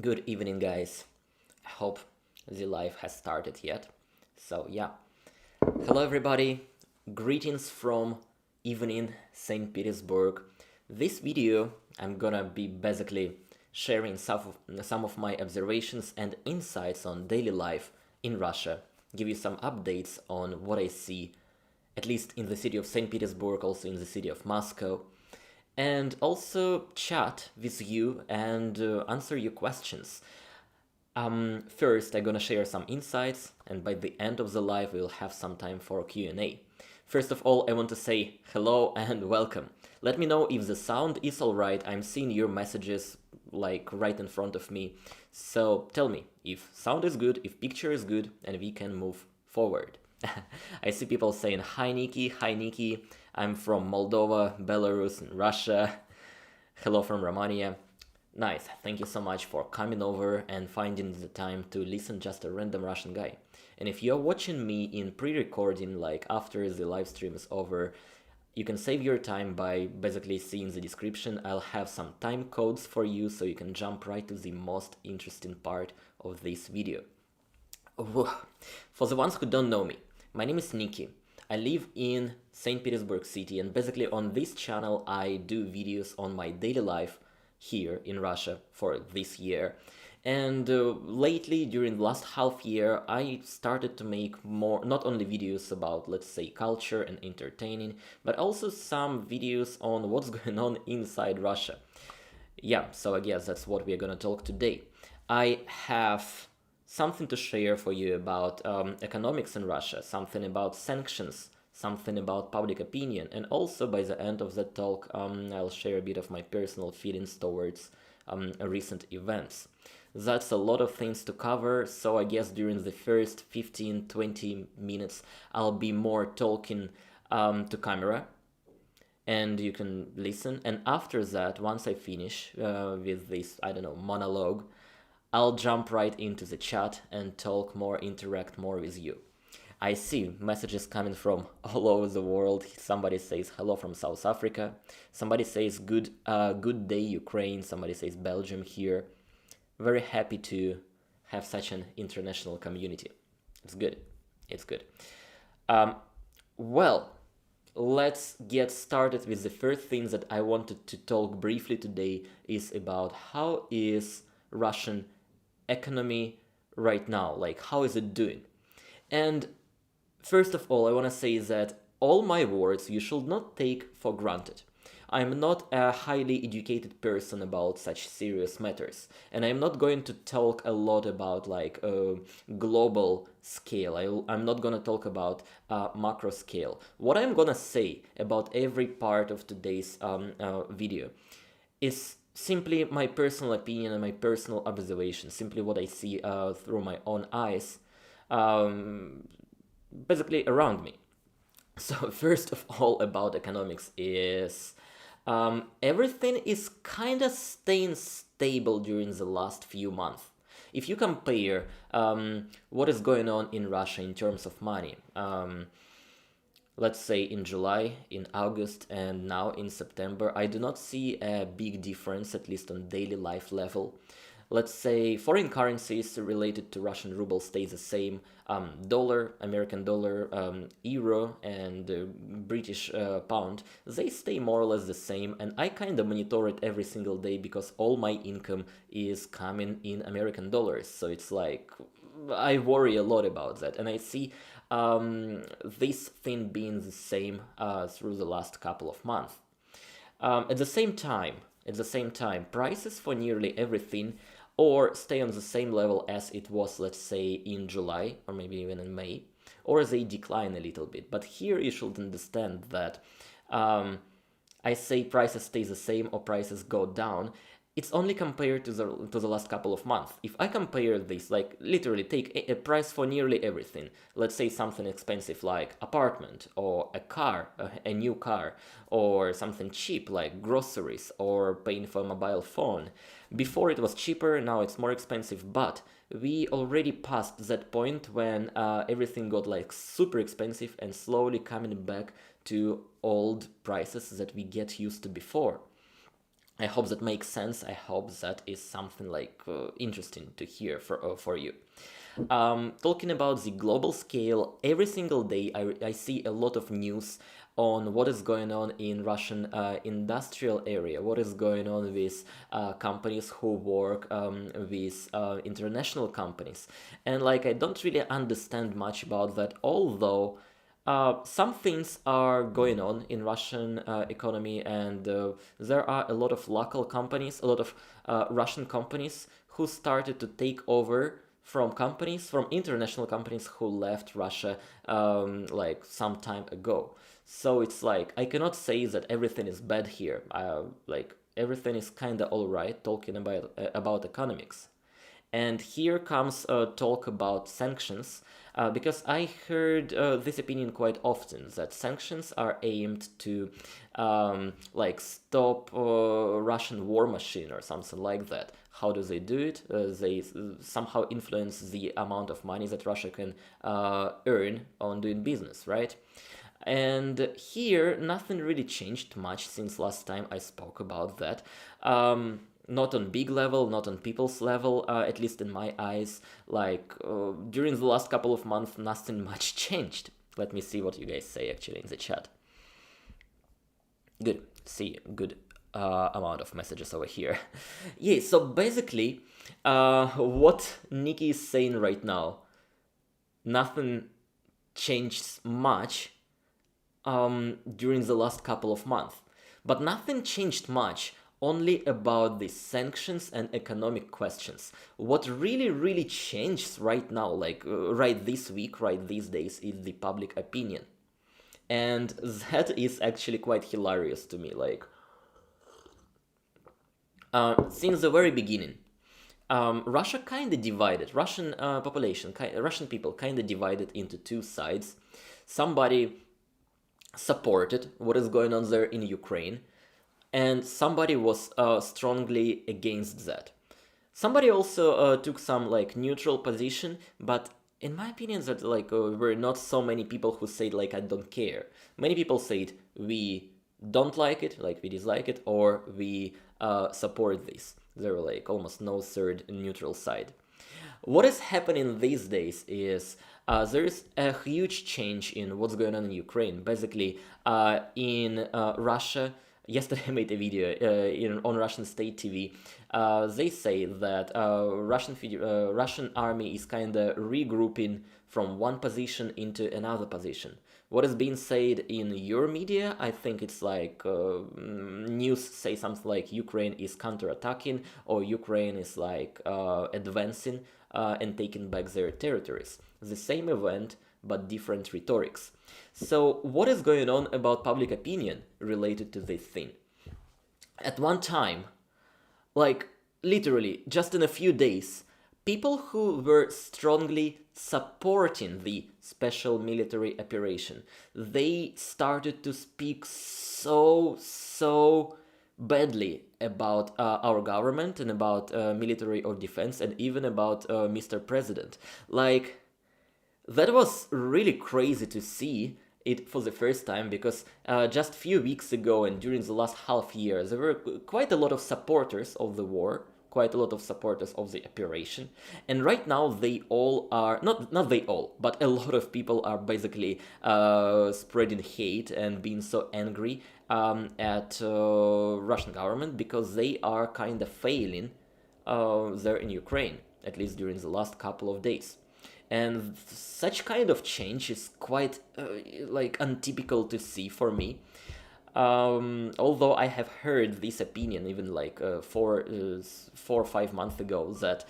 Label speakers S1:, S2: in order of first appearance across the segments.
S1: Good evening, guys. I hope the live has started yet. So, yeah. Hello, everybody. Greetings from evening St. Petersburg. This video, I'm gonna be basically sharing some of my observations and insights on daily life in Russia, give you some updates on what I see, at least in the city of St. Petersburg, also in the city of Moscow, and also chat with you and answer your questions. First, I'm gonna share some insights, and by the end of the live, we'll have some time for Q&A. First of all, I want to say hello and welcome. Let me know if the sound is alright. I'm seeing your messages like right in front of me. So tell me if sound is good, if picture is good, and we can move forward. I see people saying hi Niki, I'm from Moldova, Belarus, and Russia. Hello from Romania. Nice, thank you so much for coming over and finding the time to listen just a random Russian guy. And if you're watching me in pre-recording, like after the live stream is over, you can save your time by basically seeing the description. I'll have some time codes for you so you can jump right to the most interesting part of this video. For the ones who don't know me, my name is Niki. I live in St. Petersburg city, and basically on this channel I do videos on my daily life here in Russia for this year. And lately, during the last half year, I started to make more, not only videos about, let's say, culture and entertaining, but also some videos on what's going on inside Russia. Yeah, so I guess that's what we're gonna talk today. I have something to share for you about economics in Russia, something about sanctions, something about public opinion, and also by the end of that talk, I'll share a bit of my personal feelings towards recent events. That's a lot of things to cover, so I guess during the first 15-20 minutes, I'll be more talking to camera, and you can listen. And after that, once I finish with this, I don't know, monologue, I'll jump right into the chat and talk more, interact more with you. I see messages coming from all over the world. Somebody says hello from South Africa. Somebody says good day Ukraine. Somebody says Belgium here. Very happy to have such an international community. It's good. It's good. Well, let's get started with the first thing that I wanted to talk briefly today is about how is Russian economy right now, like how is it doing? And first of all, I want to say that all my words you should not take for granted. I'm not a highly educated person about such serious matters, and I'm not going to talk a lot about like a global scale. I'm not going to talk about macro scale. What I'm going to say about every part of today's video is simply my personal opinion and my personal observation, simply what I see through my own eyes, basically around me. So first of all about economics is everything is kind of staying stable during the last few months. If you compare what is going on in Russia in terms of money, let's say in July, in August, and now in September, I do not see a big difference, at least on daily life level. Let's say foreign currencies related to Russian ruble stay the same. Dollar, American dollar, euro, and British pound, they stay more or less the same. And I kind of monitor it every single day because all my income is coming in American dollars. So it's like I worry a lot about that. And I see this thing being the same through the last couple of months. At the same time, prices for nearly everything or stay on the same level as it was, let's say, in July or maybe even in May, or they decline a little bit. But here you should understand that I say prices stay the same or prices go down. It's only compared to the last couple of months. If I compare this, like literally take a price for nearly everything, let's say something expensive like apartment or a car, a new car, or something cheap like groceries or paying for a mobile phone. Before it was cheaper, now it's more expensive, but we already passed that point when everything got like super expensive and slowly coming back to old prices that we get used to before. I hope that makes sense. I hope that is something like interesting to hear for you. Talking about the global scale, every single day I see a lot of news on what is going on in Russian industrial area, what is going on with companies who work with international companies. And like I don't really understand much about that, although some things are going on in Russian economy, and there are a lot of local companies, a lot of Russian companies who started to take over from international companies who left Russia like some time ago. So it's like I cannot say that everything is bad here. Like everything is kind of all right. Talking about economics. And here comes talk about sanctions, because I heard this opinion quite often that sanctions are aimed to like stop Russian war machine or something like that. How do they do it? They somehow influence the amount of money that Russia can earn on doing business, right? And here, nothing really changed much since last time I spoke about that. Not on big level, not on people's level, at least in my eyes. Like, during the last couple of months, nothing much changed. Let me see what you guys say actually in the chat. Good. See, good amount of messages over here. Yeah, so basically, what Niki is saying right now, nothing changed much during the last couple of months. But nothing changed much only about the sanctions and economic questions. What really changed right now, like right this week, right these days, is the public opinion. And that is actually quite hilarious to me. Like, since the very beginning, Russia kind of divided, Russian population, Russian people kind of divided into two sides. Somebody supported what is going on there in Ukraine, and somebody was strongly against that. Somebody also took some like neutral position, but in my opinion, that like were not so many people who said like I don't care. Many people said we don't like it, like we dislike it, or we support this. There were like almost no third neutral side. What is happening these days is there is a huge change in what's going on in Ukraine. Basically, in Russia, yesterday I made a video on Russian state TV. They say that Russian army is kind of regrouping from one position into another position. What is being said in your media, I think it's like news say something like Ukraine is counterattacking, or Ukraine is like advancing and taking back their territories. The same event, but different rhetorics. So what is going on about public opinion related to this thing? At one time, like literally just in a few days, people who were strongly supporting the special military operation, they started to speak so badly about our government and about military or defense, and even about Mr. President. Like, that was really crazy to see it for the first time, because just a few weeks ago and during the last half year, there were quite a lot of supporters of the war, quite a lot of supporters of the operation, and right now they all are, not they all, but a lot of people are basically spreading hate and being so angry at Russian government, because they are kind of failing there in Ukraine, at least during the last couple of days. And such kind of change is quite like untypical to see for me. Although I have heard this opinion even like 4 or 5 months ago, that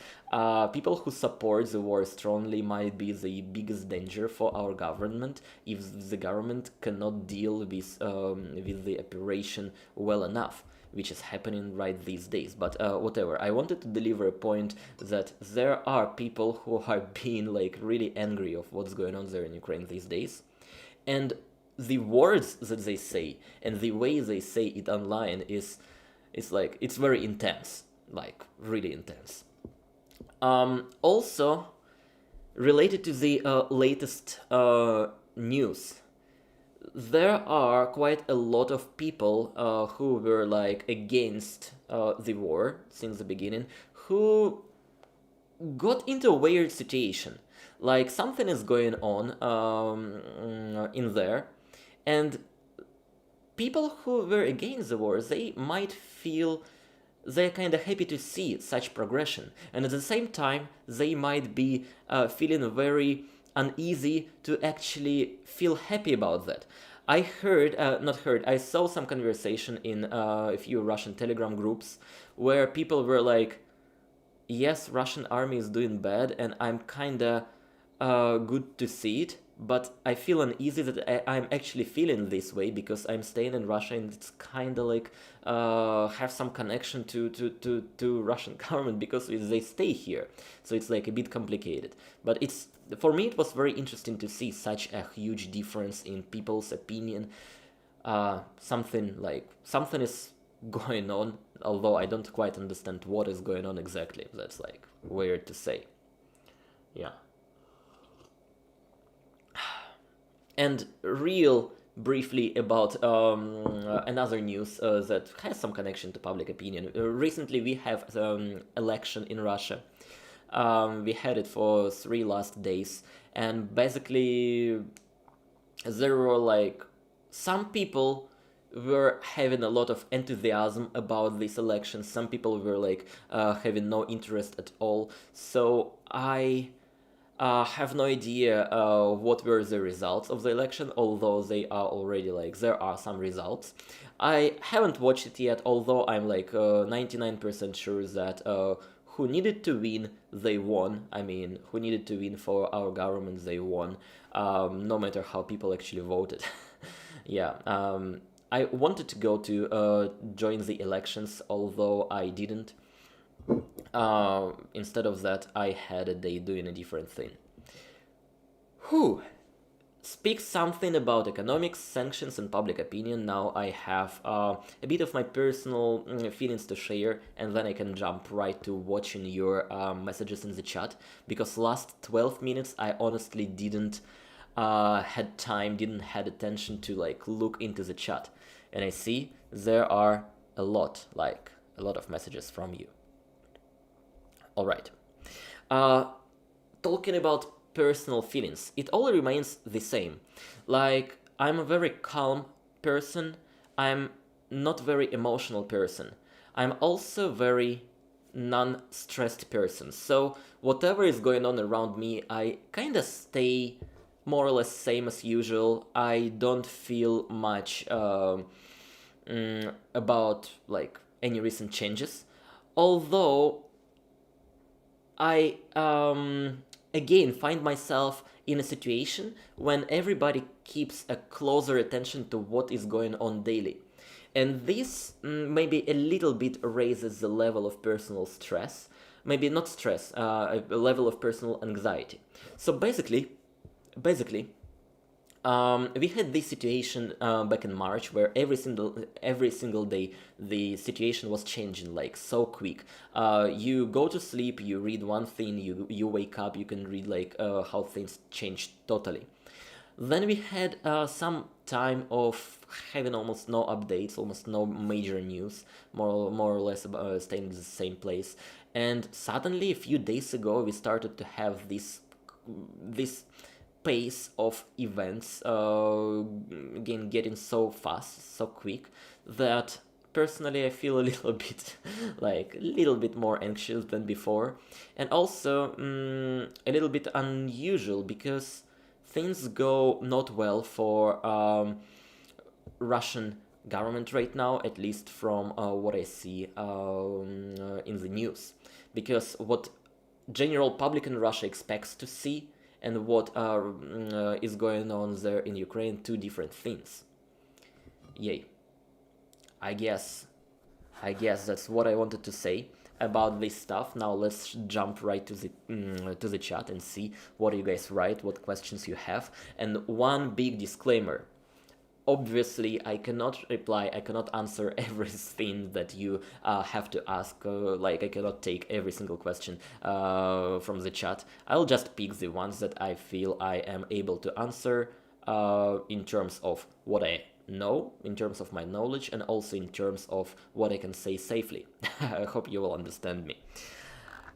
S1: people who support the war strongly might be the biggest danger for our government if the government cannot deal with the operation well enough, which is happening right these days. But whatever, I wanted to deliver a point that there are people who are being like really angry of what's going on there in Ukraine these days, and the words that they say and the way they say it online is like, it's very intense, like really intense. Also, related to the latest news, there are quite a lot of people who were like against the war since the beginning, who got into a weird situation. Like something is going on in there, and people who were against the war, they might feel they're kind of happy to see such progression, and at the same time they might be feeling very uneasy to actually feel happy about that. I heard, not heard, I saw some conversation in a few Russian Telegram groups where people were like, yes, Russian army is doing bad, and I'm kinda good to see it, but I feel uneasy that I'm actually feeling this way because I'm staying in Russia and it's kinda like have some connection to Russian government because they stay here. So it's like a bit complicated. But it's, for me, it was very interesting to see such a huge difference in people's opinion. Something is going on, although I don't quite understand what is going on exactly. That's like weird to say. Yeah. And real briefly about another news that has some connection to public opinion. Recently we have election in Russia. We had it for 3 last days, and basically there were like some people were having a lot of enthusiasm about this election. Some people were like having no interest at all. So I have no idea what were the results of the election, although they are already like, there are some results. I haven't watched it yet, although I'm like 99% sure that who needed to win, they won. I mean, who needed to win for our government, they won, no matter how people actually voted. Yeah, I wanted to go to join the elections, although I didn't. Instead of that, I had a day doing a different thing. Whew. Speak something about economics, sanctions, and public opinion. Now I have a bit of my personal feelings to share, and then I can jump right to watching your messages in the chat. Because last 12 minutes, I honestly didn't had time, didn't had attention to like look into the chat, and I see there are a lot of messages from you. All right. Talking about personal feelings, it all remains the same. Like, I'm a very calm person. I'm not very emotional person. I'm also very non-stressed person. So whatever is going on around me, I kind of stay more or less same as usual. I don't feel much about like any recent changes. Although I again find myself in a situation when everybody keeps a closer attention to what is going on daily. And this maybe a little bit raises the level of personal stress, maybe not stress, a level of personal anxiety. So basically, we had this situation back in March where every single day the situation was changing like so quick. You go to sleep, you read one thing, you wake up, you can read like how things changed totally. Then we had some time of having almost no updates, almost no major news, more or less staying in the same place. And suddenly, a few days ago, we started to have this pace of events again getting so fast, so quick, that personally I feel a little bit like a little bit more anxious than before, and also a little bit unusual because things go not well for Russian government right now, at least from what I see in the news, because what general public in Russia expects to see and what is going on there in Ukraine, two different things. Yay. I guess that's what I wanted to say about this stuff. Now let's jump right to the chat and see what you guys write, what questions you have. And one big disclaimer: obviously I cannot reply, I cannot answer everything that you have to ask, like I cannot take every single question from the chat. I'll just pick the ones that I feel I am able to answer in terms of what I know, in terms of my knowledge, and also in terms of what I can say safely. I hope you will understand me.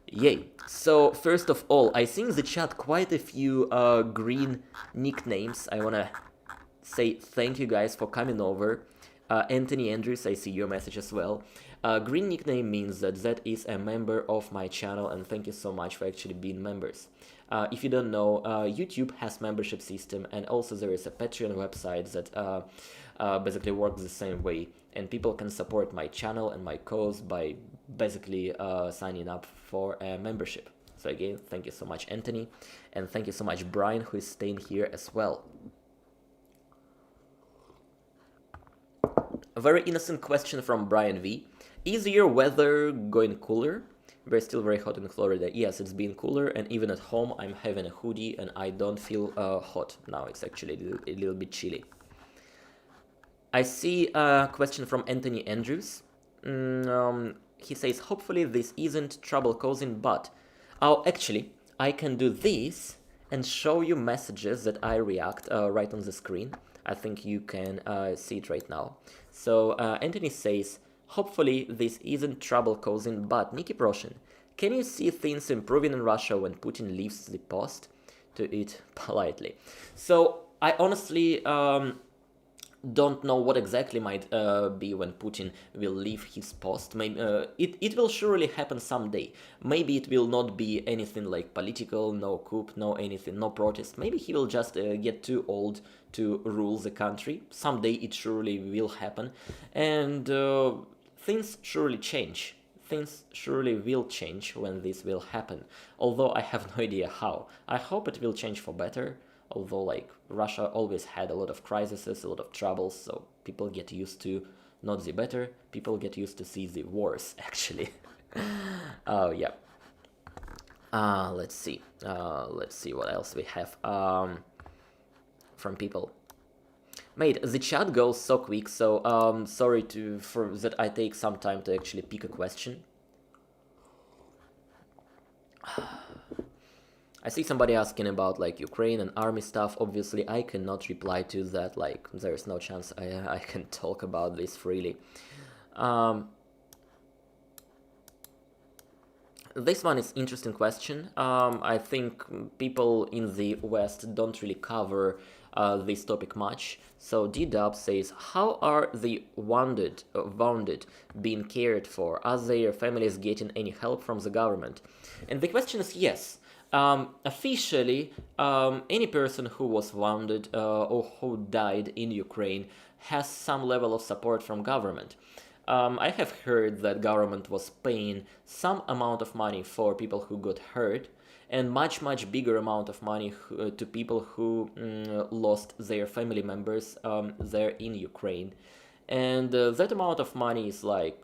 S1: Yay. So first of all, I see in the chat quite a few green nicknames. I wanna say thank you guys for coming over. Anthony Andrews, I see your message as well. Green nickname means that is a member of my channel, and thank you so much for actually being members. If you don't know, YouTube has membership system, and also there is a Patreon website that basically works the same way, and people can support my channel and my cause by basically signing up for a membership. So again, thank you so much, Anthony, and thank you so much, Brian, who is staying here as well. A very innocent question from Brian V. Is your weather going cooler? We're still very hot in Florida. Yes, it's been cooler, and even at home I'm having a hoodie and I don't feel hot now. It's actually a little bit chilly. I see a question from Anthony Andrews. He says, hopefully this isn't trouble causing, but... Oh, actually, I can do this and show you messages that I react right on the screen. I think you can see it right now. So Anthony says, hopefully this isn't trouble causing, but Niki Proshin, can you see things improving in Russia when Putin leaves the post? To it politely. So I honestly don't know what exactly might be when Putin will leave his post. Maybe it will surely happen someday. Maybe it will not be anything like political, no coup, no anything, no protest. Maybe he will just get too old to rule the country. Someday it surely will happen, and things surely change. Things surely will change when this will happen, although I have no idea how. I hope it will change for better, although like Russia always had a lot of crises, a lot of troubles, so people get used to not the better, people get used to see the worse, actually. Oh, yeah. Let's see what else we have from people. Mate, the chat goes so quick, so sorry for that I take some time to actually pick a question. I see somebody asking about like Ukraine and army stuff. Obviously, I cannot reply to that. Like, there is no chance I can talk about this freely. This one is interesting question. I think people in the West don't really cover this topic much. So D-Dub says, how are the wounded being cared for? Are their families getting any help from the government? And the question is yes. Officially, any person who was wounded or who died in Ukraine has some level of support from government. I have heard that government was paying some amount of money for people who got hurt, and much bigger amount of money to people who lost their family members there in Ukraine. And that amount of money is like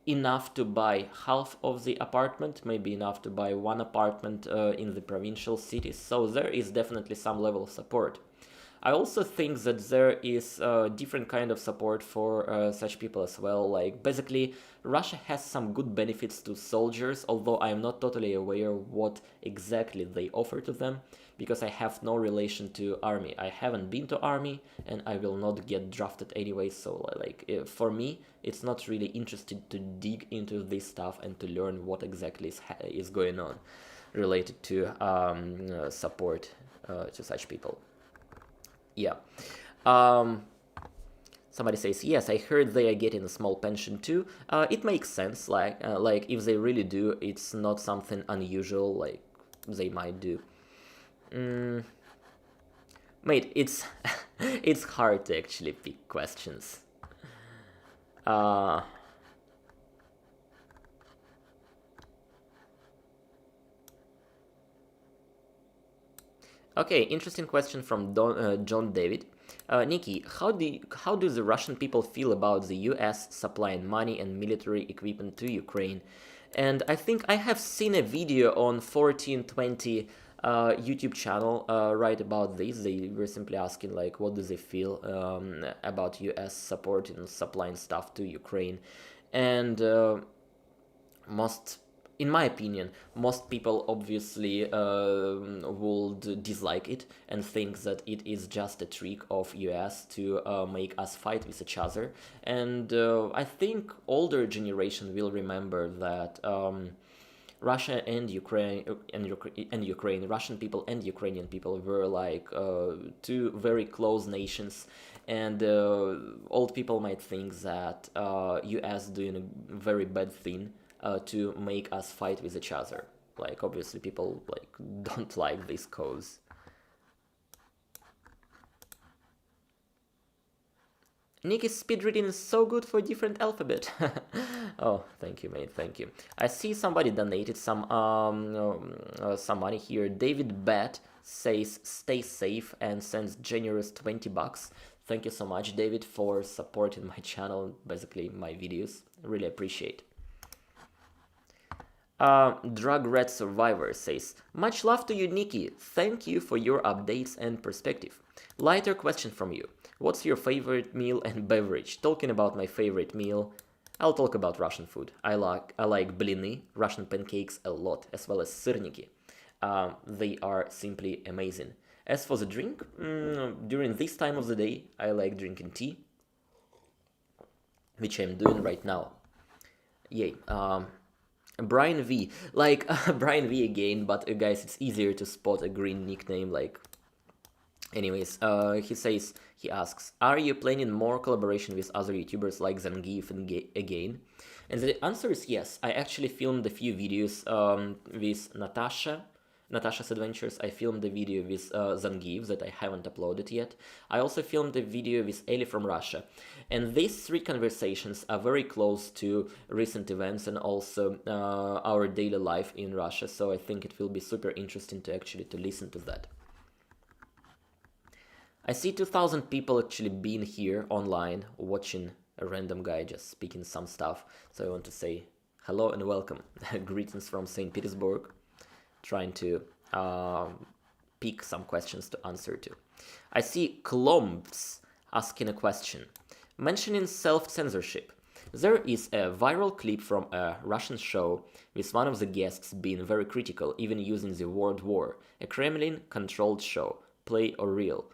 S1: enough to buy half of the apartment, maybe enough to buy one apartment in the provincial cities. So there is definitely some level of support. I also think that there is different kind of support for such people as well. Like basically, Russia has some good benefits to soldiers, although I am not totally aware what exactly they offer to them, because I have no relation to army. I haven't been to army, and I will not get drafted anyway. So like for me, it's not really interesting to dig into this stuff and to learn what exactly is going on related to support to such people. Yeah. Somebody says, yes, I heard they are getting a small pension too. It makes sense, like if they really do, it's not something unusual, like they might do. Mate, it's it's hard to actually pick questions. Okay, interesting question from John David. Niki, how do the Russian people feel about the US supplying money and military equipment to Ukraine? And I think I have seen a video on 1420 YouTube channel right about this. They were simply asking like, what do they feel about US support and supplying stuff to Ukraine? And in my opinion, most people obviously would dislike it and think that it is just a trick of US to make us fight with each other. And I think older generation will remember that Russia and Ukraine Russian people and Ukrainian people were like two very close nations, and old people might think that US doing a very bad thing to make us fight with each other. Like obviously people like don't like this cause. Niki's speed reading is so good for different alphabet. Oh, thank you, mate. Thank you. I see somebody donated some money here. David Bat says stay safe and sends generous 20 bucks. Thank you so much, David, for supporting my channel, basically my videos. Really appreciate. Drug Red Survivor says, much love to you, Niki. Thank you for your updates and perspective. Lighter question from you. What's your favorite meal and beverage? Talking about my favorite meal, I'll talk about Russian food. I like blini, Russian pancakes a lot, as well as syrniki. They are simply amazing. As for the drink, during this time of the day, I like drinking tea, which I'm doing right now. Yay. Brian V. Like, Brian V again, but guys, it's easier to spot a green nickname, like... Anyways, he asks, are you planning more collaboration with other YouTubers like Zangief and again? And the answer is yes. I actually filmed a few videos with Natasha's Adventures. I filmed a video with Zangief that I haven't uploaded yet. I also filmed a video with Eli from Russia. And these three conversations are very close to recent events and also our daily life in Russia. So I think it will be super interesting to actually listen to that. I see 2,000 people actually being here online watching a random guy just speaking some stuff. So I want to say hello and welcome. Greetings from St. Petersburg. Trying to pick some questions to answer to. I see Klomps asking a question. Mentioning self-censorship. There is a viral clip from a Russian show with one of the guests being very critical, even using the word war. A Kremlin-controlled show, play or real.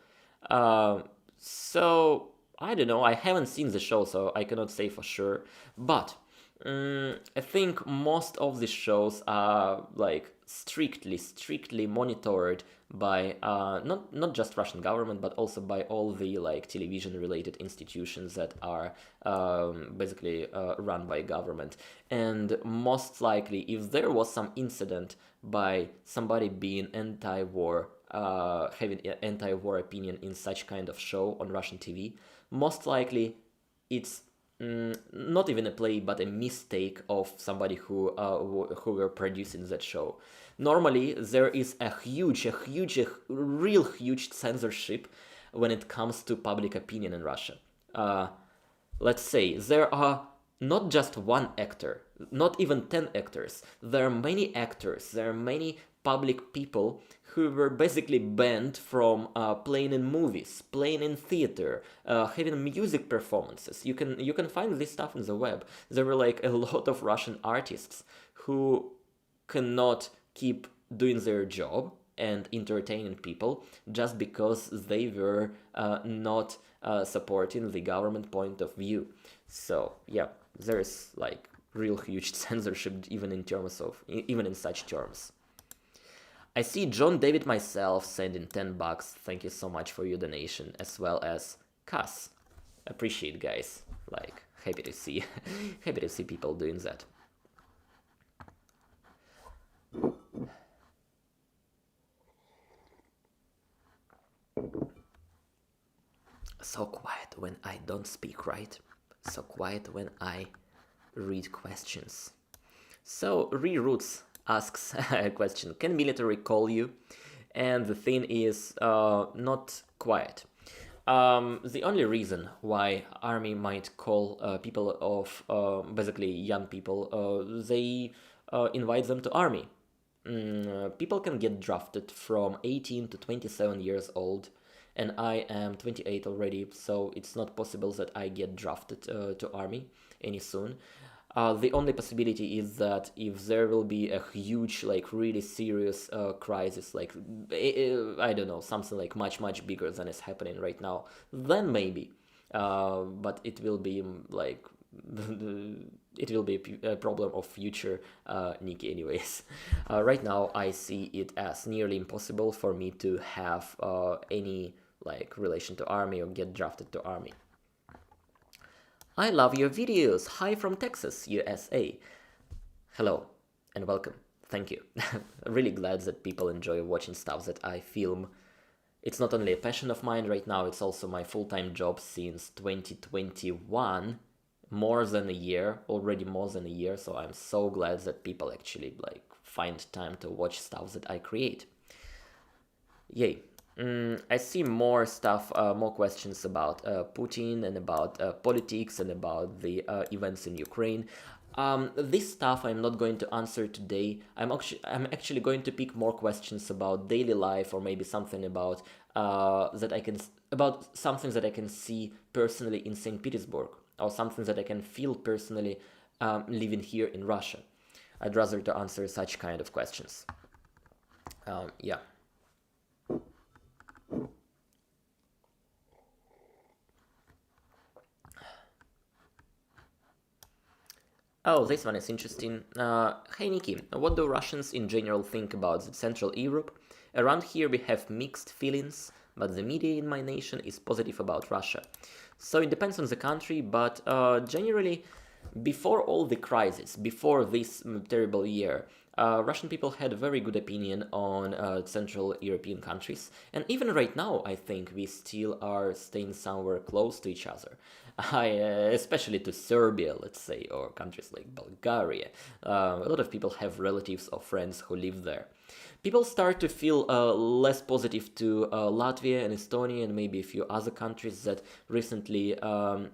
S1: So, I don't know, I haven't seen the show, so I cannot say for sure, but I think most of the shows are like strictly monitored by not just Russian government, but also by all the like television related institutions that are basically run by government. And most likely, if there was some incident by somebody being anti-war, having an anti-war opinion in such kind of show on Russian TV, most likely it's not even a play, but a mistake of somebody who were producing that show. Normally, there is a real huge censorship when it comes to public opinion in Russia. Let's say there are not just one actor, not even 10 actors. There are many actors, there are many public people who were basically banned from playing in movies, playing in theater, having music performances. You can find this stuff on the web. There were like a lot of Russian artists who cannot keep doing their job and entertaining people just because they were not supporting the government point of view. So yeah, there's like real huge censorship even in such terms. I see John David myself sending 10 bucks. Thank you so much for your donation, as well as Cass. Appreciate, guys. Like, happy to see people doing that. So quiet when I don't speak, right? So quiet when I read questions. So, Reroots asks a question. Can military call you? And the thing is not quiet. The only reason why army might call people of basically young people, they invite them to army. People can get drafted from 18 to 27 years old, and I am 28 already, so it's not possible that I get drafted to army any soon. The only possibility is that if there will be a huge, like really serious crisis, like I don't know, something like much bigger than is happening right now, then maybe. But it will be like it will be a problem of future Niki anyways. Right now I see it as nearly impossible for me to have any like relation to army or get drafted to army. I love your videos. Hi from Texas, USA. Hello and welcome. Thank you. Really glad that people enjoy watching stuff that I film. It's not only a passion of mine right now, it's also my full-time job since 2021. More than a year, already more than a year, so I'm so glad that people actually like find time to watch stuff that I create. Yay. I see more stuff, more questions about Putin and about politics and about the events in Ukraine. This stuff I'm not going to answer today. I'm actually going to pick more questions about daily life, or maybe something about something that I can see personally in St. Petersburg, or something that I can feel personally living here in Russia. I'd rather to answer such kind of questions. Yeah. Oh, this one is interesting. Hey Niki, what do Russians in general think about the Central Europe? Around here we have mixed feelings, but the media in my nation is positive about Russia. So it depends on the country, but generally, before all the crisis, before this terrible year, Russian people had a very good opinion on Central European countries. And even right now, I think we still are staying somewhere close to each other. Especially to Serbia, let's say, or countries like Bulgaria. A lot of people have relatives or friends who live there. People start to feel less positive to Latvia and Estonia and maybe a few other countries that recently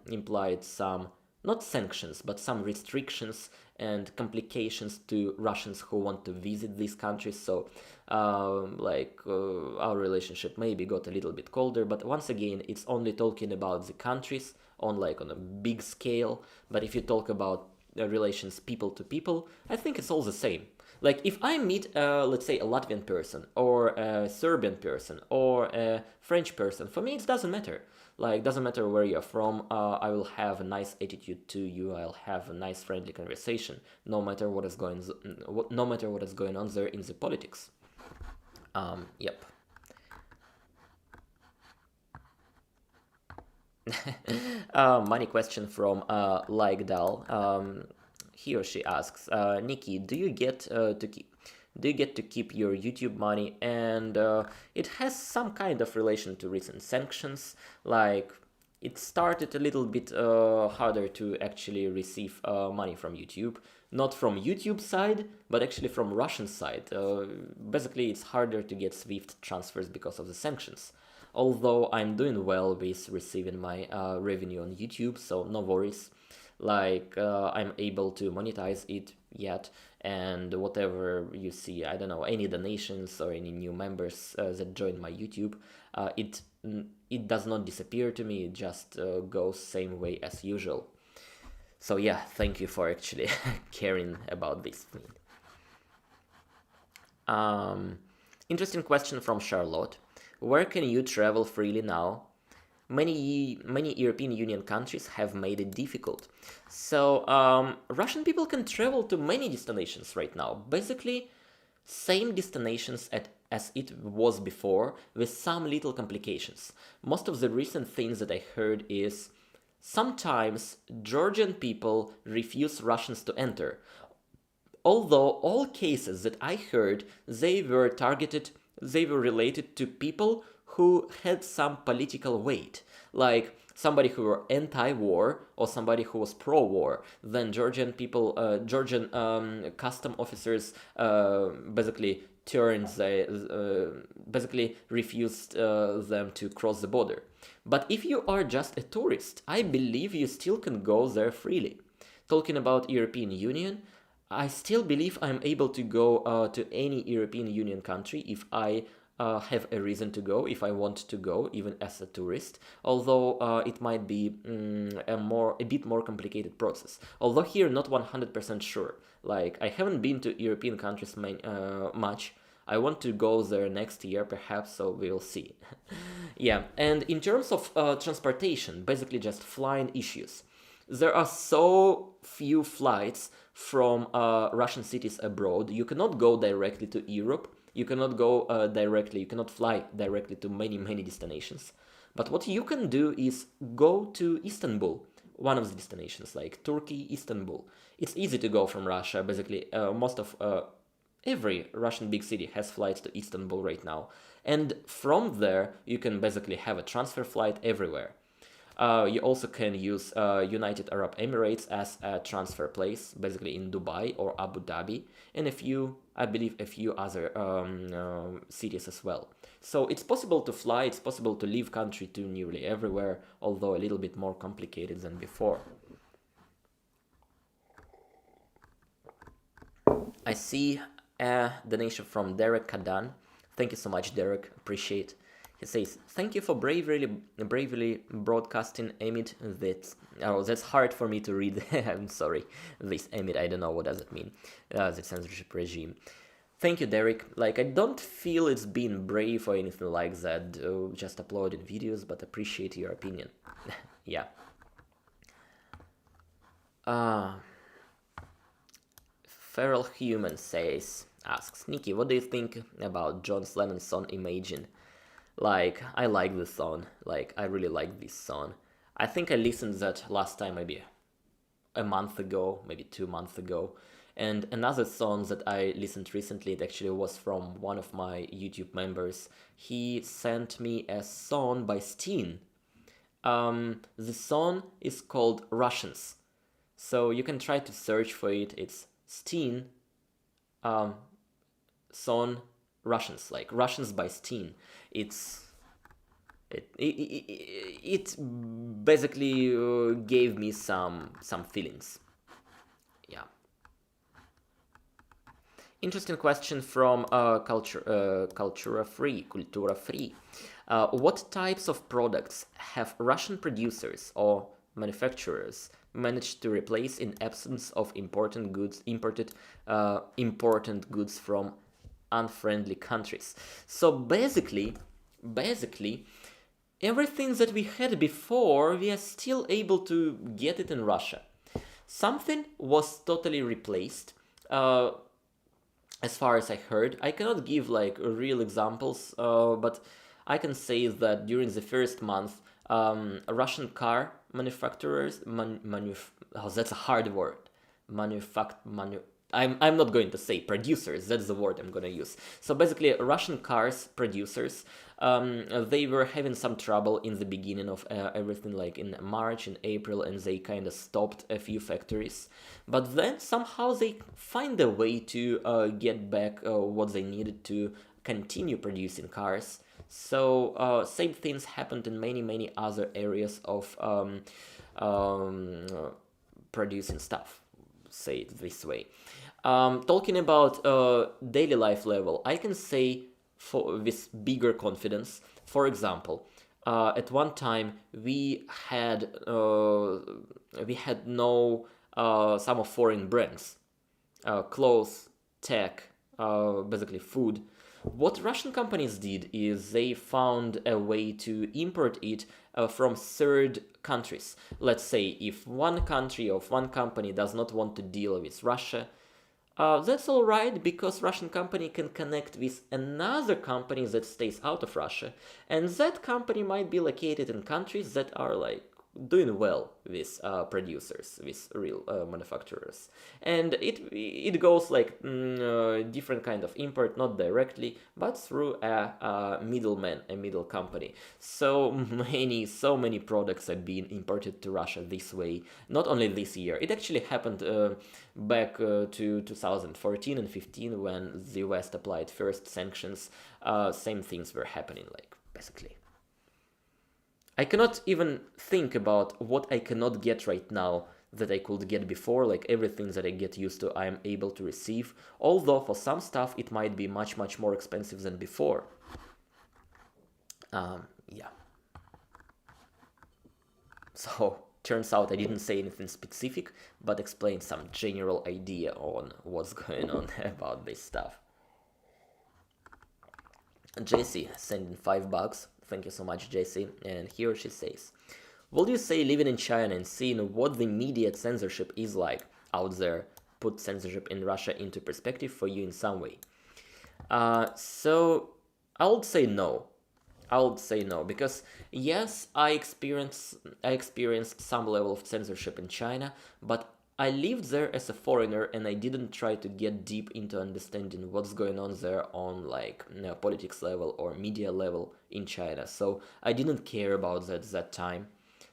S1: implied some, not sanctions, but some restrictions and complications to Russians who want to visit these countries. So our relationship maybe got a little bit colder, but once again, it's only talking about the countries on a big scale. But if you talk about relations people to people, I think it's all the same. Like if I meet, let's say, a Latvian person or a Serbian person or a French person, for me it doesn't matter. Like, doesn't matter where you're from, I will have a nice attitude to you, I'll have a nice friendly conversation, no matter what is going on there in the politics. Yep. Money question from Like Dal. He or she asks, Niki, do you get to keep your YouTube money? And it has some kind of relation to recent sanctions. Like, it started a little bit harder to actually receive money from YouTube. Not from YouTube side, but actually from Russian side. Basically, it's harder to get Swift transfers because of the sanctions. Although I'm doing well with receiving my revenue on YouTube, so no worries. Like, I'm able to monetize it yet, and whatever you see, I don't know, any donations or any new members that join my YouTube, it does not disappear to me, it just goes same way as usual. So yeah, thank you for actually caring about this thing. Interesting question from Charlotte. Where can you travel freely now? Many European Union countries have made it difficult. So Russian people can travel to many destinations right now. Basically, same destinations as it was before, with some little complications. Most of the recent things that I heard is sometimes Georgian people refuse Russians to enter. Although all cases that I heard, they were related to people who had some political weight, like somebody who were anti-war or somebody who was pro-war. Then Georgian custom officers basically refused them to cross the border. But if you are just a tourist, I believe you still can go there freely. Talking about European Union, I still believe I'm able to go to any European Union country if I have a reason to go if I want to go, even as a tourist. Although it might be a bit more complicated process. Although here, not 100% sure. Like, I haven't been to European countries much. I want to go there next year, perhaps, so we'll see. Yeah, and in terms of transportation, basically just flying issues. There are so few flights from Russian cities abroad. You cannot go directly to Europe. You cannot go you cannot fly directly to many destinations. But what you can do is go to Istanbul, one of the destinations, like Turkey, Istanbul. It's easy to go from Russia. Basically, most of every Russian big city has flights to Istanbul right now. And from there, you can basically have a transfer flight everywhere. You also can use United Arab Emirates as a transfer place, basically in Dubai or Abu Dhabi, and I believe a few other cities as well. So it's possible to fly, it's possible to leave country to nearly everywhere, although a little bit more complicated than before. I see a donation from Derek Kadan. Thank you so much, Derek. Appreciate. He says, "Thank you for bravely broadcasting amid that." Oh, that's hard for me to read. I'm sorry. This amid, I don't know what does it mean. The censorship regime. Thank you, Derek. Like, I don't feel it's being brave or anything like that. Just uploading videos, but appreciate your opinion. Yeah. Feral Human asks, Niki, what do you think about John Lennon's song Imagine? Like, I like this song. Like, I really like this song. I think I listened that last time maybe a month ago, maybe 2 months ago. And another song that I listened recently, it actually was from one of my YouTube members. He sent me a song by Steen. The song is called Russians. So you can try to search for it. It's Steen song Russians, like Russians by Steen. It basically gave me some feelings. Yeah. Interesting question from Cultura Free. What types of products have Russian producers or manufacturers managed to replace in absence of imported goods from unfriendly countries? So basically everything that we had before, we are still able to get it in Russia. Something was totally replaced. As far as I heard, I cannot give like real examples, but I can say that during the first month, Russian car manufacturers, that's a hard word. I'm not going to say producers, that's the word I'm gonna use. So basically, Russian cars producers, they were having some trouble in the beginning of everything, like in March and April, and they kind of stopped a few factories. But then somehow they find a way to get back what they needed to continue producing cars. So same things happened in many other areas of producing stuff, say it this way. Talking about daily life level, I can say with bigger confidence, for example, at one time we had no some of foreign brands, clothes, tech, basically food. What Russian companies did is they found a way to import it from third countries. Let's say if one country or one company does not want to deal with Russia, that's all right, because Russian company can connect with another company that stays out of Russia, and that company might be located in countries that are like doing well with producers, with real manufacturers, and it goes like different kind of import, not directly, but through a middleman, a middle company. So many products have been imported to Russia this way. Not only this year, it actually happened back to 2014 and 15 when the West applied first sanctions. Same things were happening, like basically. I cannot even think about what I cannot get right now that I could get before, like everything that I get used to, I am able to receive. Although for some stuff it might be much more expensive than before. Yeah. So turns out I didn't say anything specific, but explained some general idea on what's going on about this stuff. JC sending $5. Thank you so much, JC. And here she says, will you say living in China and seeing what the media censorship is like out there put censorship in Russia into perspective for you in some way? So I would say no. Because yes, I experienced some level of censorship in China, but I lived there as a foreigner and I didn't try to get deep into understanding what's going on there on like politics level or media level in China. So I didn't care about that time.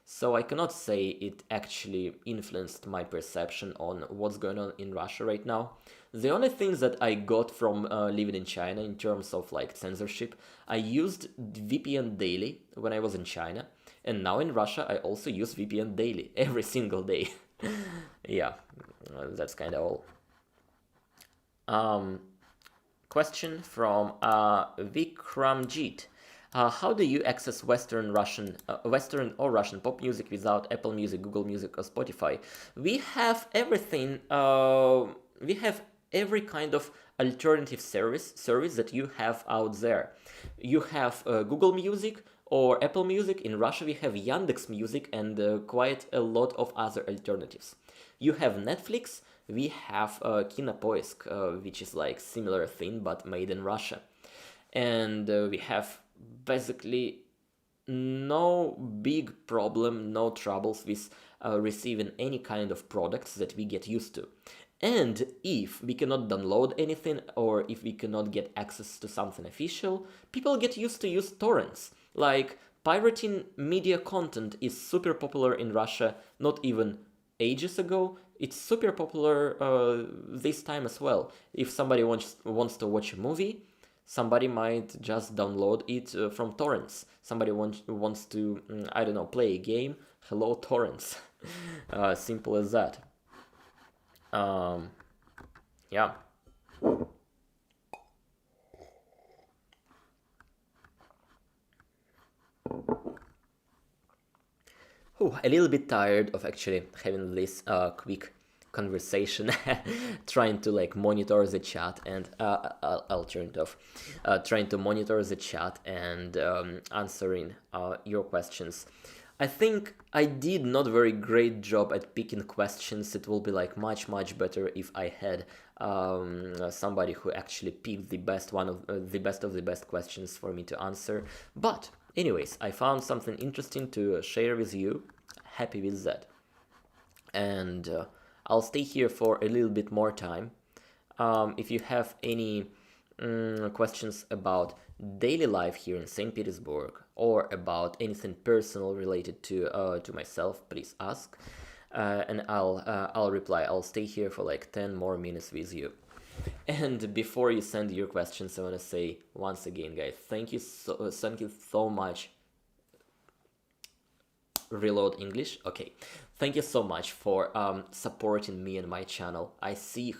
S1: So I cannot say it actually influenced my perception on what's going on in Russia right now. The only things that I got from living in China in terms of like censorship, I used VPN daily when I was in China, and now in Russia I also use VPN daily, every single day. Yeah, that's kind of all. Question from Vikramjit. How do you access Western or Russian pop music without Apple Music, Google Music, or Spotify? We have everything. We have every kind of alternative service that you have out there. You have Google Music or Apple Music. In Russia, we have Yandex Music and quite a lot of other alternatives. You have Netflix. We have Kinopoisk, which is like similar thing but made in Russia, and we have basically no big problem, no troubles with receiving any kind of products that we get used to. And if we cannot download anything or if we cannot get access to something official, people get used to use torrents. Like pirating media content is super popular in Russia, not even ages ago. It's super popular this time as well. If somebody wants to watch a movie, somebody might just download it from torrents. Somebody wants to, I don't know, play a game. Hello, torrents. Simple as that. Yeah. A little bit tired of actually having this quick conversation, trying to like monitor the chat and I'll turn it off. Trying to monitor the chat and answering your questions. I think I did not very great job at picking questions. It will be like much better if I had somebody who actually picked the best of the best questions for me to answer. But anyways, I found something interesting to share with you. Happy with that. And I'll stay here for a little bit more time. If you have any questions about daily life here in St. Petersburg or about anything personal related to myself, please ask, and I'll reply. I'll stay here for like 10 more minutes with you. And before you send your questions, I want to say once again, guys, thank you so much. Reload English. Okay, thank you so much for supporting me and my channel. I see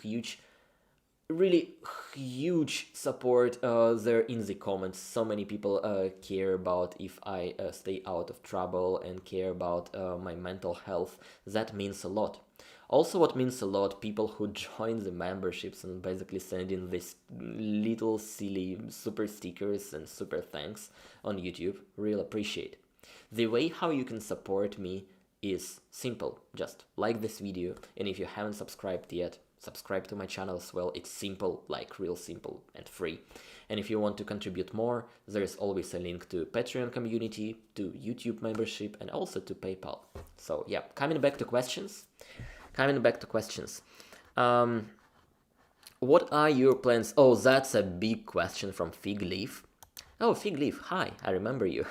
S1: really huge support there in the comments. So many people care about if I stay out of trouble and care about my mental health. That means a lot. Also, what means a lot, people who join the memberships and basically send in this little silly super stickers and super thanks on YouTube. Real appreciate. The way how you can support me is simple. Just like this video, and if you haven't subscribed yet, subscribe to my channel as well. It's simple, like real simple and free. And if you want to contribute more, there is always a link to Patreon community, to YouTube membership, and also to PayPal. So yeah, coming back to questions. What are your plans? Oh, that's a big question from Fig Leaf. Oh, Fig Leaf, hi, I remember you.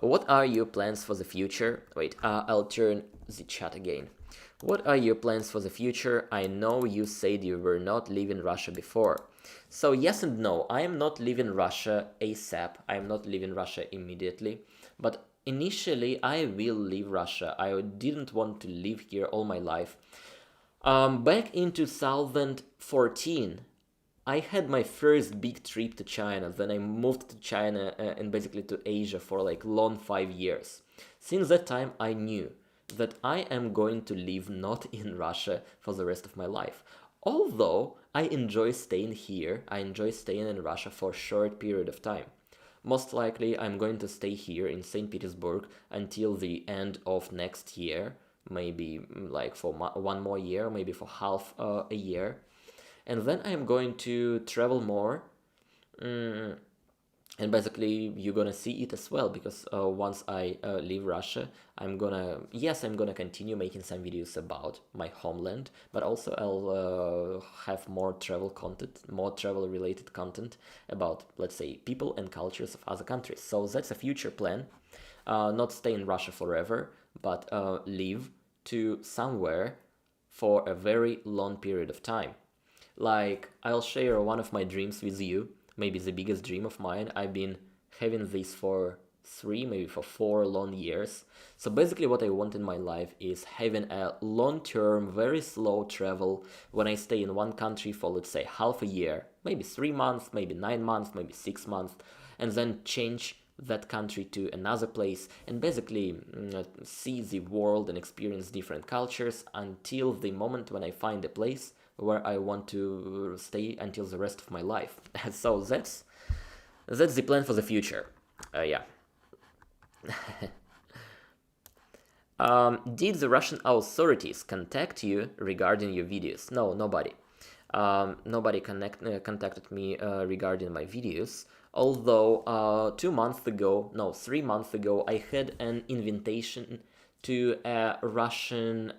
S1: What are your plans for the future? Wait, I'll turn the chat again. What are your plans for the future? I know you said you were not leaving Russia before. So yes and no. I am not leaving Russia ASAP. I am not leaving Russia immediately. But initially, I will leave Russia. I didn't want to live here all my life. Back in 2014, I had my first big trip to China. Then I moved to China and basically to Asia for like long 5 years. Since that time, I knew that I am going to live not in Russia for the rest of my life. Although I enjoy staying here, I enjoy staying in Russia for a short period of time. Most likely, I'm going to stay here in St. Petersburg until the end of next year, maybe like for one more year, maybe for half a year. And then I'm going to travel more. And basically you're gonna see it as well, because once I leave Russia, I'm gonna continue making some videos about my homeland, but also I'll have more travel content, more travel related content about, let's say, people and cultures of other countries. So that's a future plan. Not stay in Russia forever, but live to somewhere for a very long period of time. Like, I'll share one of my dreams with you, maybe the biggest dream of mine. I've been having this for 3, maybe for 4 long years. So basically what I want in my life is having a long-term, very slow travel when I stay in one country for, let's say, half a year, maybe 3 months, maybe 9 months, maybe 6 months, and then change that country to another place and basically see the world and experience different cultures until the moment when I find a place where I want to stay until the rest of my life. So that's the plan for the future. Yeah. Did the Russian authorities contact you regarding your videos? No, nobody. Nobody contacted me regarding my videos. Although 3 months ago, I had an invitation to a Russian,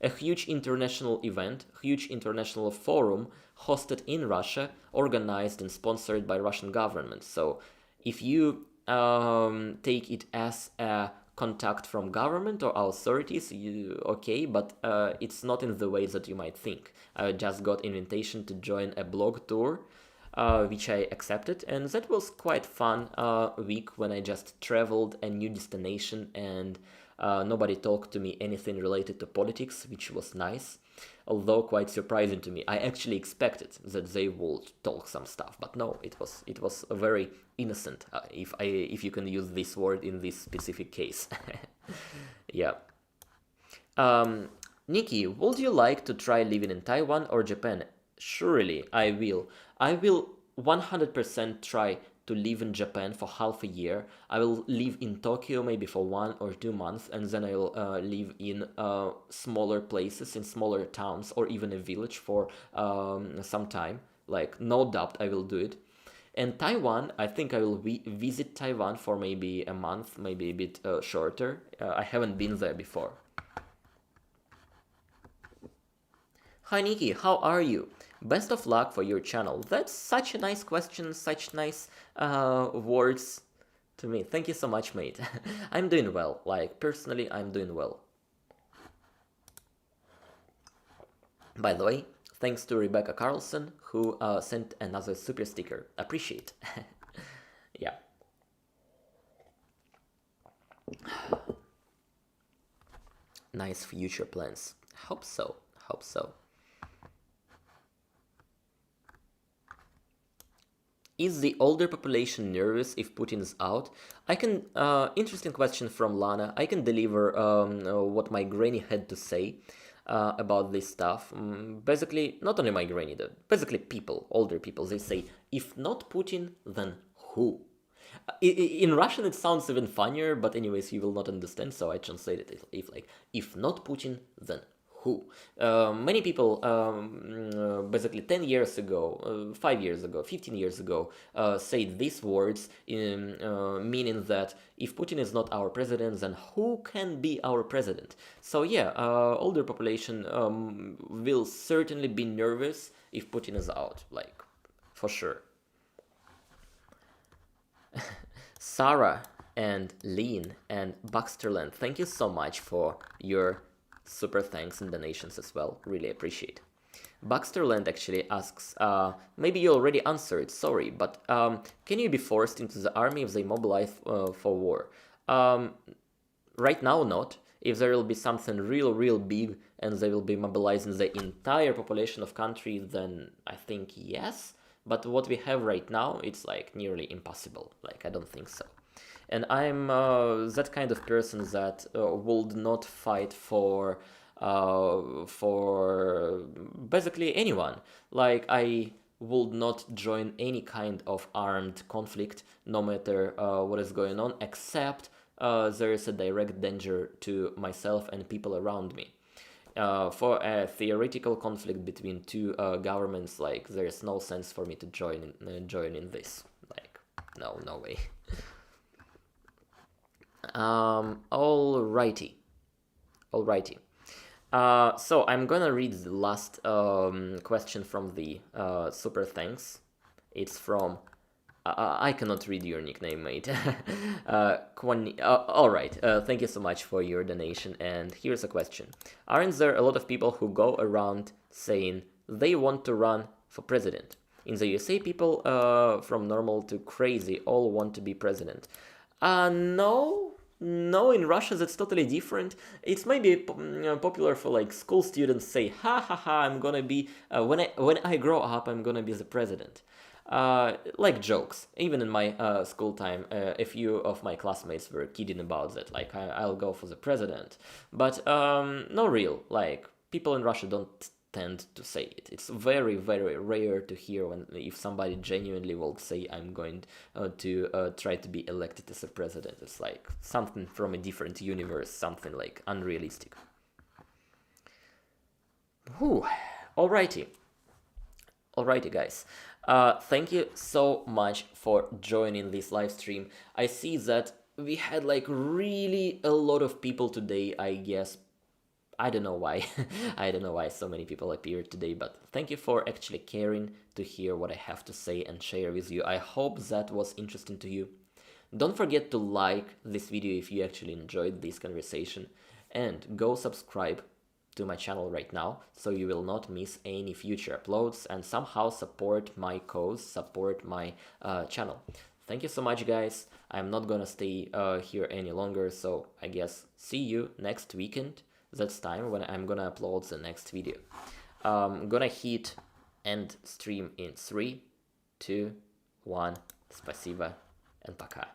S1: a huge international event, huge international forum hosted in Russia, organized and sponsored by Russian government. So if you take it as a contact from government or authorities, okay, but it's not in the way that you might think. I just got invitation to join a blog tour, which I accepted, and that was quite fun week when I just traveled a new destination and nobody talked to me anything related to politics, which was nice, although quite surprising to me. I actually expected that they would talk some stuff, but no, it was a very innocent, if you can use this word in this specific case. Yeah. Niki, would you like to try living in Taiwan or Japan? Surely, I will. I will 100% try to live in Japan for half a year. I will live in Tokyo maybe for 1 or 2 months, and then I'll live in smaller places, in smaller towns, or even a village for some time. Like, no doubt I will do it. And Taiwan, I think I will visit Taiwan for maybe a month, maybe a bit shorter. I haven't been there before. Hi Niki, how are you? Best of luck for your channel. That's such a nice question, such nice words to me. Thank you so much, mate. I'm doing well. Like, personally, I'm doing well. By the way, thanks to Rebecca Carlson, who sent another super sticker. Appreciate. Yeah. Nice future plans. Hope so. Hope so. Is the older population nervous if Putin is out? Interesting question from Lana. I can deliver what my granny had to say about this stuff. Basically, not only my granny, basically people, older people, they say, if not Putin, then who? In Russian it sounds even funnier, but anyways, you will not understand, so I translated it if not Putin, then who? Many people, basically 10 years ago, 5 years ago, 15 years ago, said these words, meaning that if Putin is not our president, then who can be our president? So yeah, older population will certainly be nervous if Putin is out, like, for sure. Sarah and Lean and Buxterland, thank you so much for your super thanks and donations as well. Really appreciate. Baxterland actually asks, maybe you already answered, sorry, but can you be forced into the army if they mobilize for war? Right now, not. If there will be something real big and they will be mobilizing the entire population of country, then I think yes. But what we have right now, it's like nearly impossible. Like, I don't think so. And I'm that kind of person that would not fight for basically anyone. Like, I would not join any kind of armed conflict, no matter what is going on, except there is a direct danger to myself and people around me. For a theoretical conflict between two governments, like, there is no sense for me to join in this. Like, no way. Alrighty. So I'm gonna read the last question from the super thanks. It's from I cannot read your nickname, mate. Alright, thank you so much for your donation. And here's a question. Aren't there a lot of people who go around saying they want to run for president? In the USA, people from normal to crazy all want to be president. No, in Russia that's totally different. It's maybe popular for like school students say, ha ha ha, I'm gonna be, when I grow up, I'm gonna be the president. Like jokes. Even in my school time, a few of my classmates were kidding about that, like I'll go for the president. But no real, like people in Russia don't tend to say it. It's very rare to hear if somebody genuinely will say I'm going to try to be elected as a president. It's like something from a different universe, something like unrealistic. Whew. Alrighty, guys. Thank you so much for joining this live stream. I see that we had like really a lot of people today, I guess. I don't know why. I don't know why so many people appeared today, but thank you for actually caring to hear what I have to say and share with you. I hope that was interesting to you. Don't forget to like this video if you actually enjoyed this conversation, and go subscribe to my channel right now so you will not miss any future uploads and somehow support my cause, support my channel. Thank you so much, guys. I'm not gonna stay here any longer, so I guess see you next weekend. That's time when I'm gonna upload the next video. I'm gonna hit end stream in 3, 2, 1. Спасибо and пока.